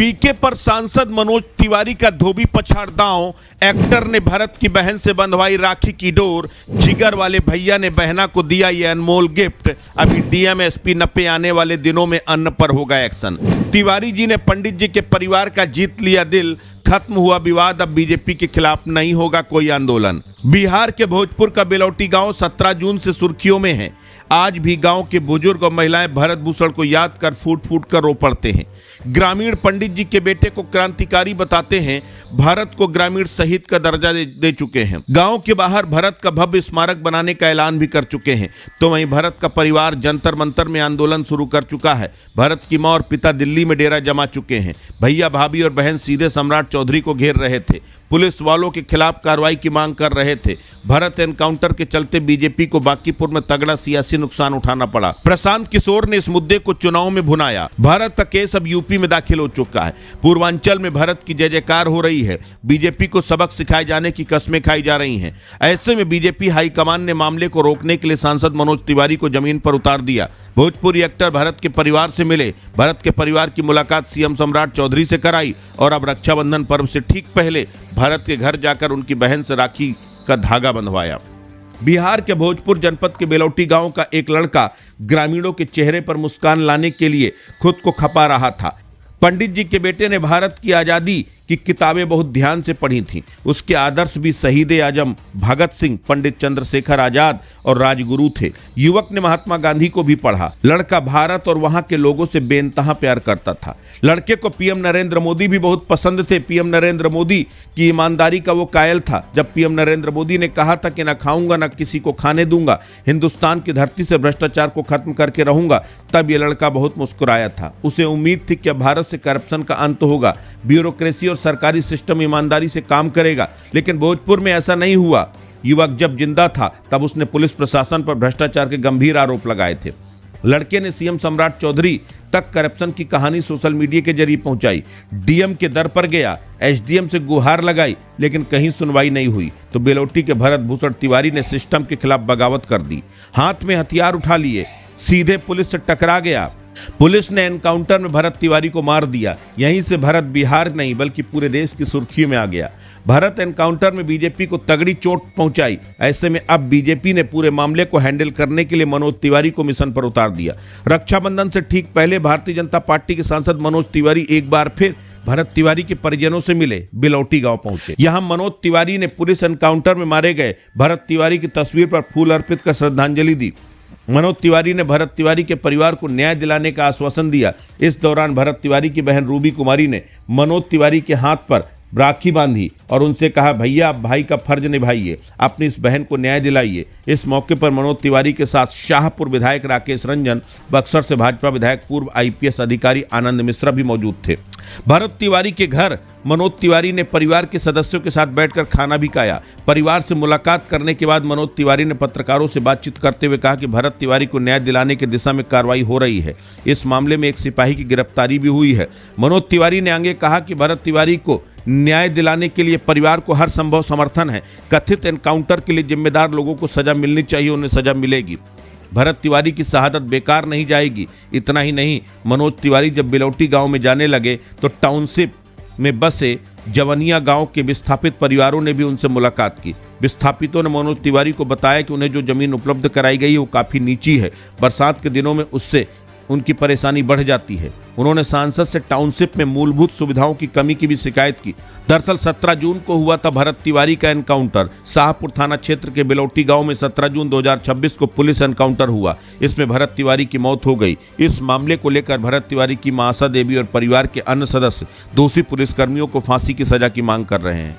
पीके पर सांसद मनोज तिवारी का धोबी पछाड़ दांव। एक्टर ने भरत की बहन से बंधवाई राखी की डोर। जिगर वाले भैया ने बहना को दिया ये अनमोल गिफ्ट। अभी डीएम एसपी नपे आने वाले दिनों में अन्न पर होगा एक्शन। तिवारी जी ने पंडित जी के परिवार का जीत लिया दिल। खत्म हुआ विवाद, अब बीजेपी के खिलाफ नहीं होगा कोई आंदोलन। बिहार के भोजपुर का बेलौटी गांव 17 जून से सुर्खियों में है। आज भी गांव के बुजुर्ग और महिलाएं भरत भूषण को याद कर फूट फूट कर रो पड़ते हैं। ग्रामीण पंडित जी के बेटे को क्रांतिकारी बताते हैं। भरत को ग्रामीण शहीद का दर्जा दे चुके हैं। गांव के बाहर भरत का भव्य स्मारक बनाने का ऐलान भी कर चुके हैं। तो वहीं भरत का परिवार जंतर मंतर में आंदोलन शुरू कर चुका है। भरत की मां और पिता दिल्ली में डेरा जमा चुके हैं। भैया भाभी और बहन सीधे सम्राट चौधरी को घेर रहे थे। पुलिस वालों के खिलाफ कार्रवाई की मांग कर रहे थे। भरत एनकाउंटर के चलते बीजेपी को बांकीपुर में तगड़ा सियासी नुकसान उठाना पड़ा। प्रशांत किशोर ने इस मुद्दे को चुनाव में भुनाया। भरत का केस अब यूपी में दाखिल हो चुका है। पूर्वांचल में भरत की जय जयकार हो रही है। बीजेपी को सबक सिखाए जाने की कस्में खाई जा रही हैं। ऐसे में बीजेपी हाईकमान ने मामले को रोकने के लिए सांसद मनोज तिवारी को जमीन पर उतार दिया। भोजपुरी एक्टर भरत के परिवार से मिले। भरत के परिवार की मुलाकात सीएम सम्राट चौधरी से कराई और अब रक्षाबंधन पर्व से ठीक पहले भरत के घर जाकर उनकी बहन से राखी का धागा बंधवाया। बिहार के भोजपुर जनपद के बेलौटी गांव का एक लड़का ग्रामीणों के चेहरे पर मुस्कान लाने के लिए खुद को खपा रहा था। पंडित जी के बेटे ने भारत की आज़ादी की किताबें बहुत ध्यान से पढ़ी थीं। उसके आदर्श भी शहीद आजम भगत सिंह, पंडित चंद्रशेखर आजाद और राजगुरु थे। युवक ने महात्मा गांधी को भी पढ़ा। लड़का भारत और वहां के लोगों से बेइंतहा प्यार करता था। लड़के को पीएम नरेंद्र मोदी भी बहुत पसंद थे। पीएम नरेंद्र मोदी की ईमानदारी का वो कायल था। जब पीएम नरेंद्र मोदी ने कहा था कि न खाऊंगा न किसी को खाने दूंगा, हिंदुस्तान की धरती से भ्रष्टाचार को खत्म करके रहूंगा, तब ये लड़का बहुत मुस्कुराया था। उसे उम्मीद थी कि अब भारत से करप्शन का अंत होगा, ब्यूरोक्रेसी और सरकारी सिस्टम ईमानदारी से काम करेगा। लेकिन भोजपुर में ऐसा नहीं हुआ। युवक जब जिंदा था तब उसने पुलिस प्रशासन पर भ्रष्टाचार के गंभीर आरोप लगाए थे। लड़के ने सीएम सम्राट चौधरी तक करप्शन की कहानी सोशल मीडिया के जरिए पहुंचाई। डीएम के दर पर गया, एसडीएम से गुहार लगाई, लेकिन कहीं सुनवाई नहीं हुई। तो बेलौटी के भरत भूषण तिवारी ने सिस्टम के खिलाफ बगावत कर दी। हाथ में हथियार उठा लिए, सीधे पुलिस से टकरा गया। पुलिस ने एनकाउंटर में भरत तिवारी को मार दिया। यहीं से भरत बिहार नहीं बल्कि पूरे देश की सुर्खियों में आ गया। भरत एनकाउंटर में बीजेपी को तगड़ी चोट पहुंचाई। ऐसे में अब बीजेपी ने पूरे मामले को हैंडल करने के लिए मनोज तिवारी को मिशन पर उतार दिया। रक्षाबंधन से ठीक पहले भारतीय जनता पार्टी के सांसद मनोज तिवारी एक बार फिर भरत तिवारी के परिजनों से मिले। बेलौटी गांव पहुंचे। यहां मनोज तिवारी ने पुलिस एनकाउंटर में मारे गए भरत तिवारी की तस्वीर पर फूल अर्पित कर श्रद्धांजलि दी। मनोज तिवारी ने भरत तिवारी के परिवार को न्याय दिलाने का आश्वासन दिया। इस दौरान भरत तिवारी की बहन रूबी कुमारी ने मनोज तिवारी के हाथ पर राखी बांधी और उनसे कहा, भैया आप भाई का फर्ज निभाइए, अपनी इस बहन को न्याय दिलाइए। इस मौके पर मनोज तिवारी के साथ शाहपुर विधायक राकेश रंजन, बक्सर से भाजपा विधायक पूर्व आईपीएस अधिकारी आनंद मिश्रा भी मौजूद थे। भरत तिवारी के घर मनोज तिवारी ने परिवार के सदस्यों के साथ बैठकर खाना भी खाया। परिवार से मुलाकात करने के बाद मनोज तिवारी ने पत्रकारों से बातचीत करते हुए कहा कि भरत तिवारी को न्याय दिलाने की दिशा में कार्रवाई हो रही है। इस मामले में एक सिपाही की गिरफ्तारी भी हुई है। मनोज तिवारी ने आगे कहा कि भरत तिवारी को न्याय दिलाने के लिए परिवार को हर संभव समर्थन है। कथित एनकाउंटर के लिए जिम्मेदार लोगों को सजा मिलनी चाहिए, उन्हें सजा मिलेगी। भरत तिवारी की शहादत बेकार नहीं जाएगी। इतना ही नहीं, मनोज तिवारी जब बेलौटी गांव में जाने लगे तो टाउनशिप में बसे जवनिया गांव के विस्थापित परिवारों ने भी उनसे मुलाकात की। विस्थापितों ने मनोज तिवारी को बताया कि उन्हें जो जमीन उपलब्ध कराई गई है वो काफ़ी नीची है। बरसात के दिनों में उससे उनकी परेशानी बढ़ जाती है। उन्होंने सांसद से टाउनशिप में मूलभूत सुविधाओं की कमी की भी शिकायत की। दरअसल 17 जून को हुआ था भरत तिवारी का एनकाउंटर। शाहपुर थाना क्षेत्र के बेलौटी गांव में 17 जून 2026 को पुलिस एनकाउंटर हुआ। इसमें भरत तिवारी की मौत हो गई। इस मामले को लेकर भरत तिवारी की मां आशा देवी और परिवार के अन्य सदस्य दोषी पुलिसकर्मियों को फांसी की सजा की मांग कर रहे हैं।